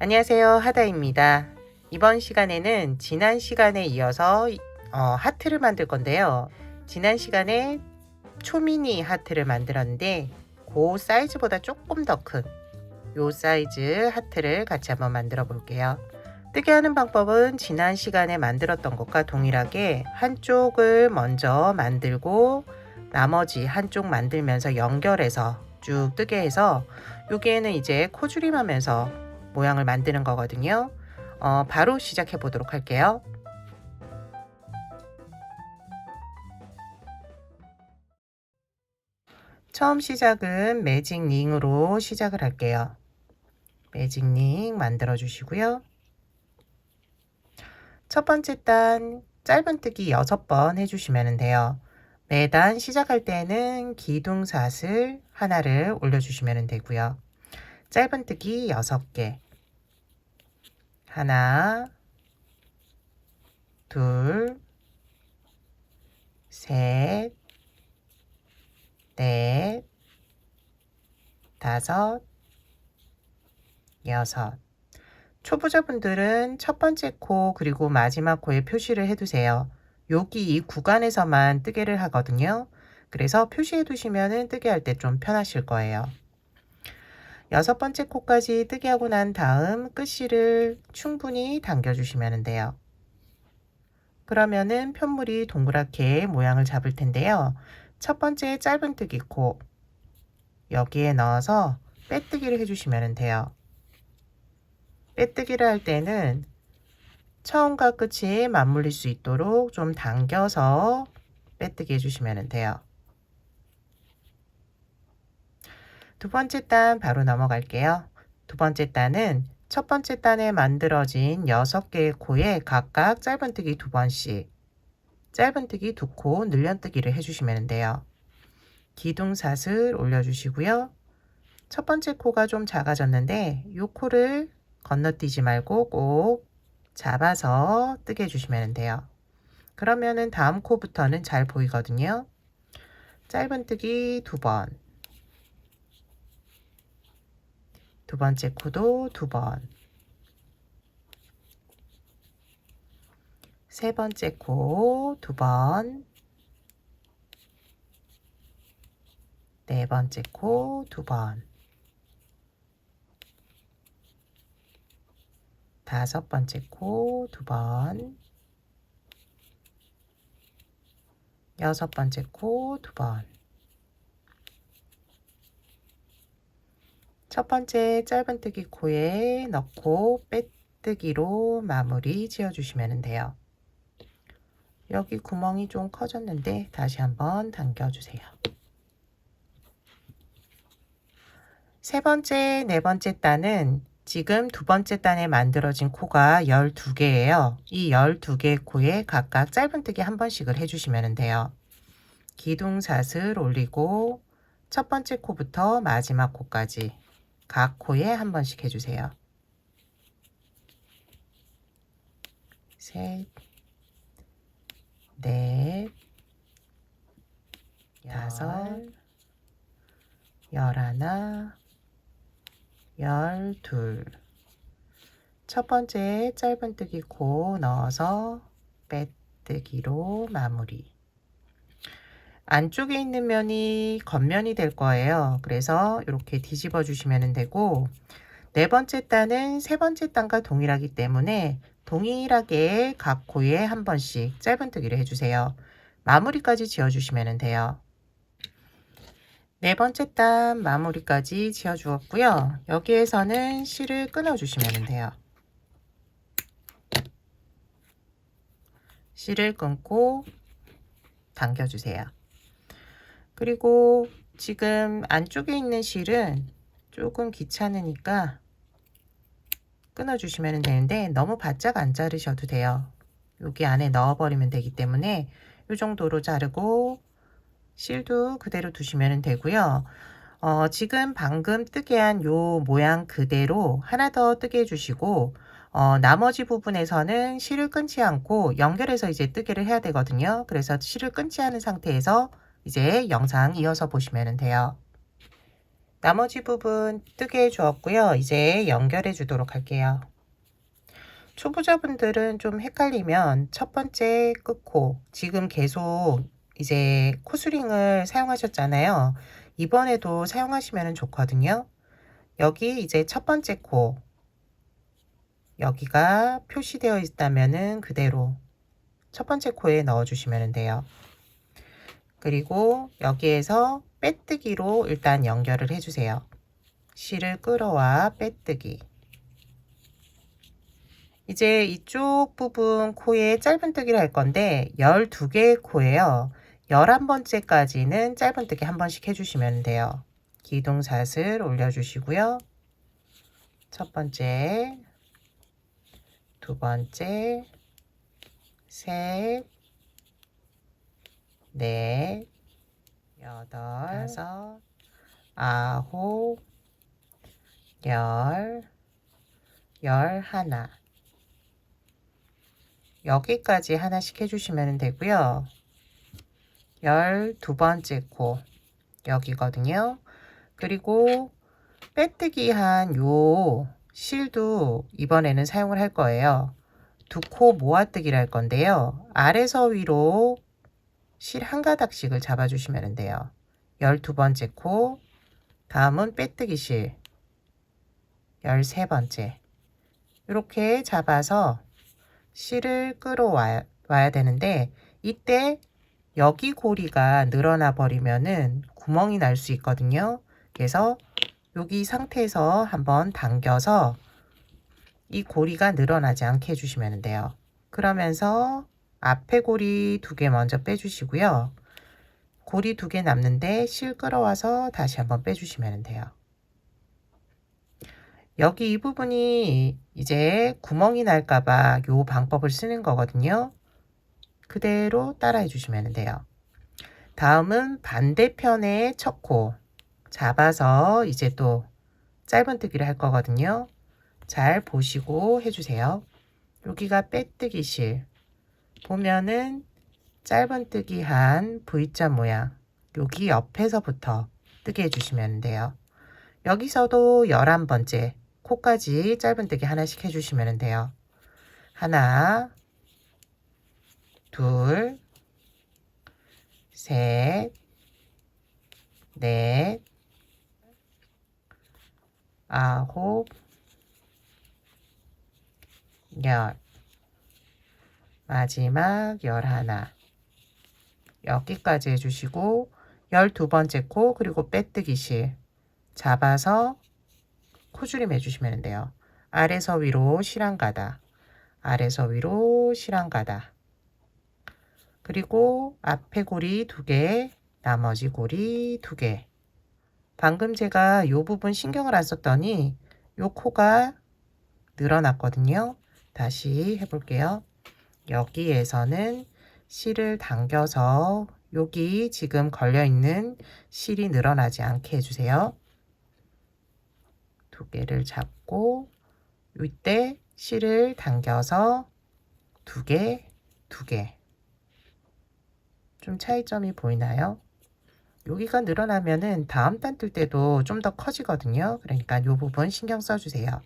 안녕하세요, 하다입니다. 이번 시간에는 지난 시간에 이어서 하트를 만들 건데요. 지난 시간에 초미니 하트를 만들었는데 그 사이즈보다 조금 더 큰 요 사이즈 하트를 같이 한번 만들어 볼게요. 뜨게 하는 방법은 지난 시간에 만들었던 것과 동일하게 한쪽을 먼저 만들고 나머지 한쪽 만들면서 연결해서 쭉 뜨게 해서 여기에는 이제 코줄임하면서 모양을 만드는 거거든요. 바로 시작해 보도록 할게요. 처음 시작은 매직 링으로 시작을 할게요. 매직 링 만들어 주시고요. 첫 번째 단 짧은뜨기 6번 해주시면 돼요. 매단 시작할 때는 기둥사슬 하나를 올려주시면 되고요. 짧은뜨기 6개, 하나, 둘, 셋, 넷, 다섯, 여섯. 초보자분들은 첫 번째 코 그리고 마지막 코에 표시를 해두세요. 여기 이 구간에서만 뜨개를 하거든요. 그래서 표시해 두시면 뜨개 할 때 좀 편하실 거예요. 6번째 코까지 뜨개 하고 난 다음 끝실을 충분히 당겨 주시면 돼요. 그러면은 편물이 동그랗게 모양을 잡을 텐데요. 첫 번째 짧은뜨기 코 여기에 넣어서 빼뜨기를 해주시면 돼요. 빼뜨기를 할 때는 처음과 끝이 맞물릴 수 있도록 좀 당겨서 빼뜨기 해주시면 돼요. 두 번째 단 바로 넘어갈게요. 두 번째 단은 첫 번째 단에 만들어진 6개의 코에 각각 짧은뜨기 2번씩, 짧은뜨기 2코 늘연뜨기를 해주시면 돼요. 기둥사슬 올려주시고요. 첫 번째 코가 좀 작아졌는데 이 코를 건너뛰지 말고 꼭 잡아서 뜨게 해주시면 돼요. 그러면은 다음 코부터는 잘 보이거든요. 짧은뜨기 2번, 두 번째 코도 2번, 세 번째 코 2번, 네 번째 코 2번, 다섯 번째 코 2번, 여섯 번째 코 2번. 첫 번째 짧은뜨기 코에 넣고 빼뜨기로 마무리 지어주시면 돼요. 여기 구멍이 좀 커졌는데 다시 한번 당겨주세요. 세 번째, 네 번째 단은 지금 두 번째 단에 만들어진 코가 12개예요. 이 12개 코에 각각 짧은뜨기 한 번씩을 해주시면 돼요. 기둥사슬 올리고 첫 번째 코부터 마지막 코까지 각 코에 한 번씩 해주세요. 셋, 넷, 다섯, 11, 12. 첫 번째 짧은뜨기 코 넣어서 빼뜨기로 마무리. 안쪽에 있는 면이 겉면이 될 거예요. 그래서 이렇게 뒤집어 주시면 되고, 네 번째 단은 세 번째 단과 동일하기 때문에 동일하게 각 코에 한 번씩 짧은뜨기를 해주세요. 마무리까지 지어주시면 돼요. 네 번째 단 마무리까지 지어 주었고요. 여기에서는 실을 끊어 주시면 돼요. 실을 끊고 당겨 주세요. 그리고 지금 안쪽에 있는 실은 조금 귀찮으니까 끊어 주시면 되는데 너무 바짝 안 자르셔도 돼요. 여기 안에 넣어 버리면 되기 때문에 이 정도로 자르고 실도 그대로 두시면 되고요. 지금 방금 뜨게 한 요 모양 그대로 하나 더 뜨게 해주시고, 나머지 부분에서는 실을 끊지 않고 연결해서 이제 뜨개를 해야 되거든요. 그래서 실을 끊지 않은 상태에서 이제 영상 이어서 보시면 돼요. 나머지 부분 뜨게 해 주었고요. 이제 연결해 주도록 할게요. 초보자분들은 좀 헷갈리면 첫 번째 끝코, 지금 계속 이제 코스링을 사용하셨잖아요. 이번에도 사용하시면 좋거든요. 여기 이제 첫 번째 코, 여기가 표시되어 있다면은 그대로 첫 번째 코에 넣어 주시면 돼요. 그리고 여기에서 빼뜨기로 일단 연결을 해 주세요. 실을 끌어와 빼뜨기. 이제 이쪽 부분 코에 짧은뜨기를 할 건데 12개의 코예요. 11번째까지는 짧은뜨기 한 번씩 해주시면 돼요. 기둥삿을 올려주시고요. 첫 번째, 두 번째, 셋, 넷, 여덟, 다섯, 아홉, 열, 열하나. 여기까지 하나씩 해주시면 되고요. 12번째 코 여기거든요. 그리고 빼뜨기 한 요 실도 이번에는 사용을 할 거예요. 두 코 모아뜨기를 할 건데요. 아래서 위로 실 한 가닥씩을 잡아주시면 돼요. 12번째 코, 다음은 빼뜨기 실 13번째. 이렇게 잡아서 실을 끌어와야 되는데 이때 여기 고리가 늘어나 버리면은 구멍이 날 수 있거든요. 그래서 여기 상태에서 한번 당겨서 이 고리가 늘어나지 않게 해주시면 돼요. 그러면서 앞에 고리 2개 먼저 빼주시고요. 고리 2개 남는데 실 끌어와서 다시 한번 빼주시면 돼요. 여기 이 부분이 이제 구멍이 날까봐 요 방법을 쓰는 거거든요. 그대로 따라해 주시면 돼요. 다음은 반대편의 첫 코 잡아서 이제 또 짧은뜨기를 할 거거든요. 잘 보시고 해주세요. 여기가 빼뜨기 실 보면은 짧은뜨기 한 V자 모양 여기 옆에서부터 뜨게 해주시면 돼요. 여기서도 11번째 코까지 짧은뜨기 하나씩 해주시면 돼요. 하나, 둘, 셋, 넷, 아홉, 열, 마지막 11. 여기까지 해주시고 12번째 코 그리고 빼뜨기 실 잡아서 코줄임 해주시면 돼요. 아래서 위로 실 한 가닥, 아래서 위로 실 한 가닥. 그리고 앞에 고리 2개, 나머지 고리 2개. 방금 제가 이 부분 신경을 안 썼더니 요 코가 늘어났거든요. 다시 해볼게요. 여기에서는 실을 당겨서 여기 지금 걸려있는 실이 늘어나지 않게 해주세요. 2개를 잡고 이때 실을 당겨서 2개, 2개. 좀 차이점이 보이나요? 여기가 늘어나면은 다음 단 뜰 때도 좀 더 커지거든요. 그러니까 이 부분 신경 써주세요.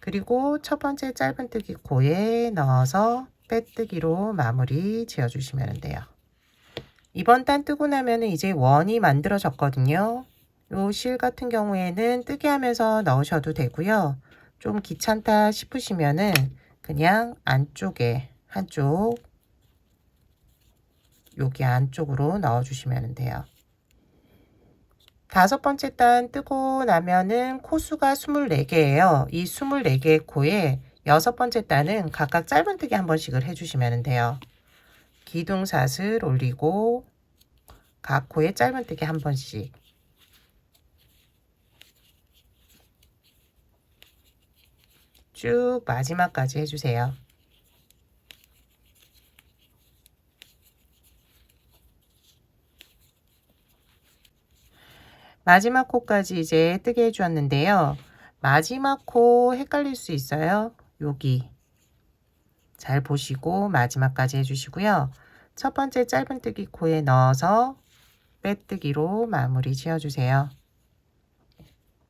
그리고 첫 번째 짧은뜨기 코에 넣어서 빼뜨기로 마무리 지어주시면 돼요. 이번 단 뜨고 나면은 이제 원이 만들어졌거든요. 요 실 같은 경우에는 뜨게 하면서 넣으셔도 되고요. 좀 귀찮다 싶으시면은 그냥 안쪽에 한쪽 여기 안쪽으로 넣어 주시면 돼요. 5번째 단 뜨고 나면은 코수가 24개예요. 이 24개의 코에 6번째 단은 각각 짧은뜨기 한 번씩을 해주시면 돼요. 기둥삿을 올리고 각 코에 짧은뜨기 한 번씩. 쭉 마지막까지 해주세요. 마지막 코까지 이제 뜨게 해주었는데요. 마지막 코 헷갈릴 수 있어요. 여기 잘 보시고 마지막까지 해주시고요. 첫 번째 짧은뜨기 코에 넣어서 빼뜨기로 마무리 지어주세요.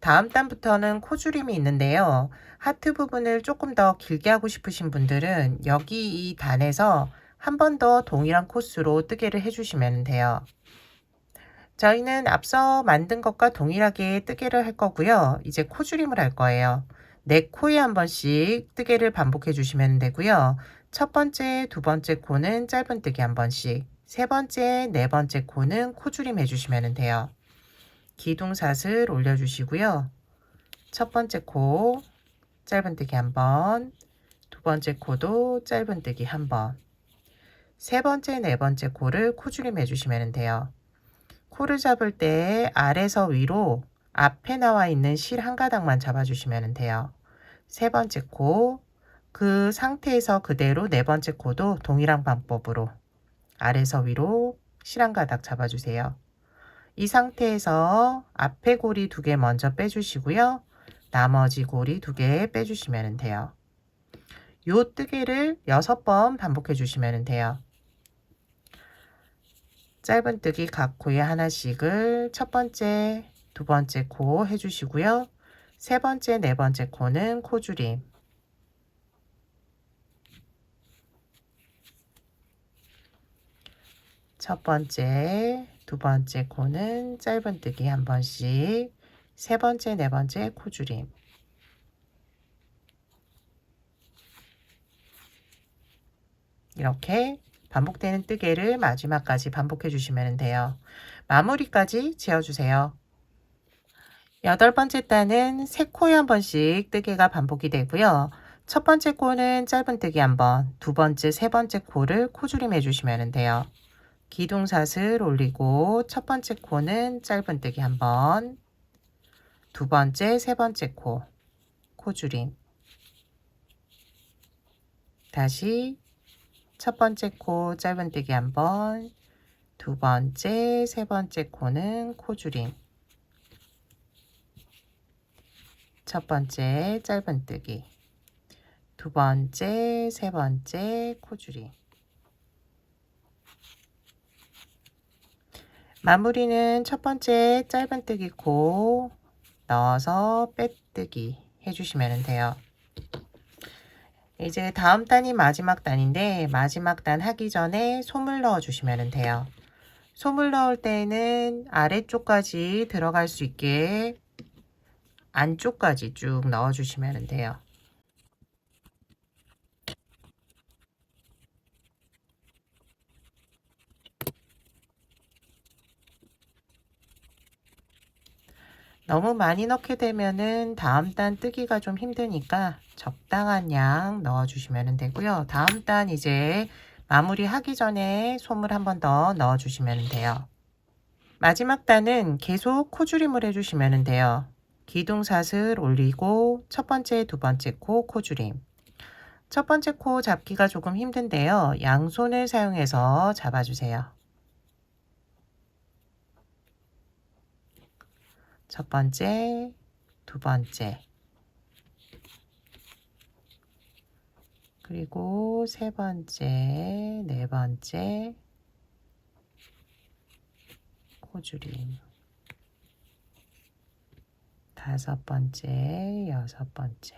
다음 단부터는 코주림이 있는데요. 하트 부분을 조금 더 길게 하고 싶으신 분들은 여기 이 단에서 한 번 더 동일한 코스로 뜨개를 해주시면 돼요. 저희는 앞서 만든 것과 동일하게 뜨개를 할 거고요. 이제 코주림을 할 거예요. 네 코에 한 번씩 뜨개를 반복해 주시면 되고요. 첫 번째, 두 번째 코는 짧은뜨기 한 번씩, 세 번째, 네 번째 코는 코주림 해주시면 돼요. 기둥사슬 올려주시고요. 첫 번째 코 짧은뜨기 한 번, 두 번째 코도 짧은뜨기 한 번, 세 번째, 네 번째 코를 코주림 해주시면 돼요. 코를 잡을 때 아래서 위로 앞에 나와 있는 실 한 가닥만 잡아주시면 돼요. 세 번째 코, 그 상태에서 그대로 네 번째 코도 동일한 방법으로 아래서 위로 실 한 가닥 잡아주세요. 이 상태에서 앞에 고리 2개 먼저 빼주시고요. 나머지 고리 2개 빼주시면 돼요. 요 뜨개를 6번 반복해 주시면 돼요. 짧은뜨기 각 코에 하나씩을 첫 번째, 두 번째 코 해주시고요. 세 번째, 네 번째 코는 코주림. 첫 번째, 두 번째 코는 짧은뜨기 한 번씩, 세 번째, 네 번째 코주림. 이렇게 반복되는 뜨개를 마지막까지 반복해 주시면 돼요. 마무리까지 지어주세요. 8번째 단은 3코에 한 번씩 뜨개가 반복이 되고요. 첫 번째 코는 짧은뜨기 한 번, 두 번째, 세 번째 코를 코주림 해주시면 돼요. 기둥사슬 올리고 첫 번째 코는 짧은뜨기 한 번, 두 번째, 세 번째 코, 코주림. 다시 첫 번째 코 짧은뜨기 한 번, 두 번째, 세 번째 코는 코주림. 첫 번째 짧은뜨기, 두 번째, 세 번째 코주림. 마무리는 첫 번째 짧은뜨기 코 넣어서 빼뜨기 해주시면 돼요. 이제 다음 단이 마지막 단인데 마지막 단 하기 전에 솜을 넣어 주시면 돼요. 솜을 넣을 때는 아래쪽까지 들어갈 수 있게 안쪽까지 쭉 넣어 주시면 돼요. 너무 많이 넣게 되면은 다음 단 뜨기가 좀 힘드니까 적당한 양 넣어 주시면 되고요. 다음 단 이제 마무리 하기 전에 솜을 한 번 더 넣어 주시면 돼요. 마지막 단은 계속 코주림을 해주시면 돼요. 기둥사슬 올리고 첫 번째, 두 번째 코 코주림. 첫 번째 코 잡기가 조금 힘든데요. 양손을 사용해서 잡아주세요. 첫 번째, 두 번째, 그리고 세 번째, 네 번째 코주림. 다섯 번째, 여섯 번째.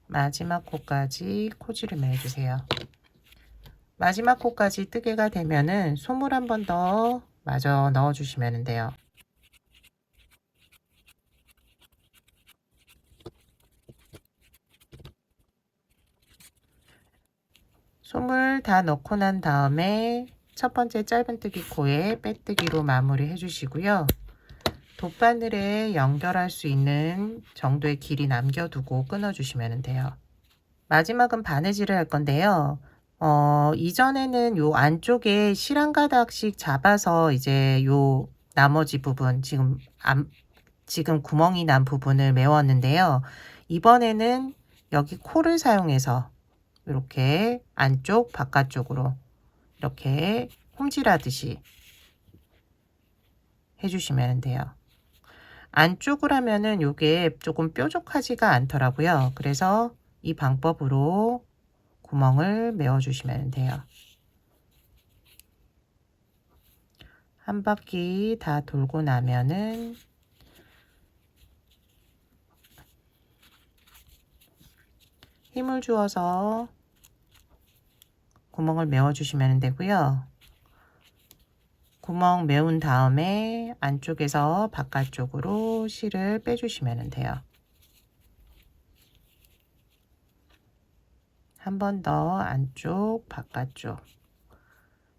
마지막 코까지 코주림 해주세요. 마지막 코까지 뜨개가 되면은 솜을 한 번 더 마저 넣어 주시면 돼요. 솜을 다 넣고 난 다음에 첫 번째 짧은뜨기 코에 빼뜨기로 마무리 해주시고요. 돗바늘에 연결할 수 있는 정도의 길이 남겨두고 끊어주시면 돼요. 마지막은 바느질을 할 건데요. 이전에는 요 안쪽에 실 한 가닥씩 잡아서 이제 요 나머지 부분 지금 구멍이 난 부분을 메웠는데요. 이번에는 여기 코를 사용해서 이렇게 안쪽 바깥쪽으로 이렇게 홈질하듯이 해주시면 돼요. 안쪽을 하면은 요게 조금 뾰족하지가 않더라고요. 그래서 이 방법으로 구멍을 메워 주시면 돼요. 한 바퀴 다 돌고 나면은 힘을 주어서 구멍을 메워주시면 되고요. 구멍 메운 다음에 안쪽에서 바깥쪽으로 실을 빼주시면 돼요. 한 번 더 안쪽, 바깥쪽.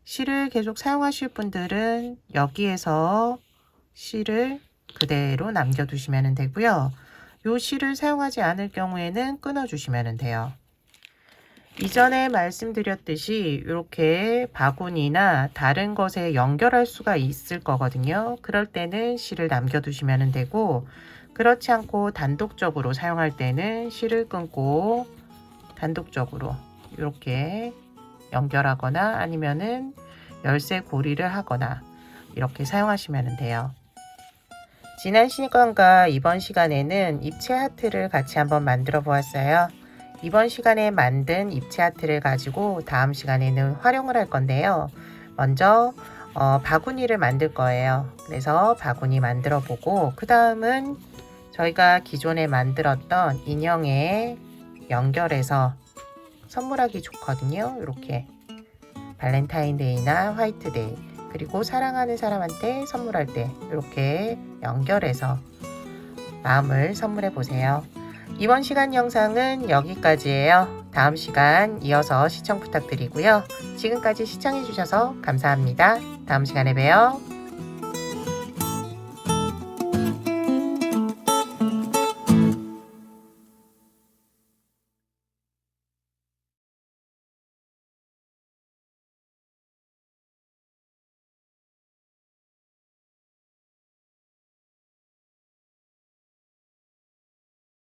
실을 계속 사용하실 분들은 여기에서 실을 그대로 남겨두시면 되고요. 요 실을 사용하지 않을 경우에는 끊어주시면 돼요. 이전에 말씀드렸듯이 이렇게 바구니나 다른 것에 연결할 수가 있을 거거든요. 그럴 때는 실을 남겨두시면 되고, 그렇지 않고 단독적으로 사용할 때는 실을 끊고 단독적으로 이렇게 연결하거나 아니면은 열쇠 고리를 하거나 이렇게 사용하시면 돼요. 지난 시간과 이번 시간에는 입체 하트를 같이 한번 만들어 보았어요. 이번 시간에 만든 입체 하트를 가지고 다음 시간에는 활용을 할 건데요. 먼저 바구니를 만들 거예요. 그래서 바구니 만들어 보고 그 다음은 저희가 기존에 만들었던 인형에 연결해서 선물하기 좋거든요. 이렇게 발렌타인데이나 화이트데이 그리고 사랑하는 사람한테 선물할 때 이렇게 연결해서 마음을 선물해 보세요. 이번 시간 영상은 여기까지예요. 다음 시간 이어서 시청 부탁드리고요. 지금까지 시청해 주셔서 감사합니다. 다음 시간에 봬요.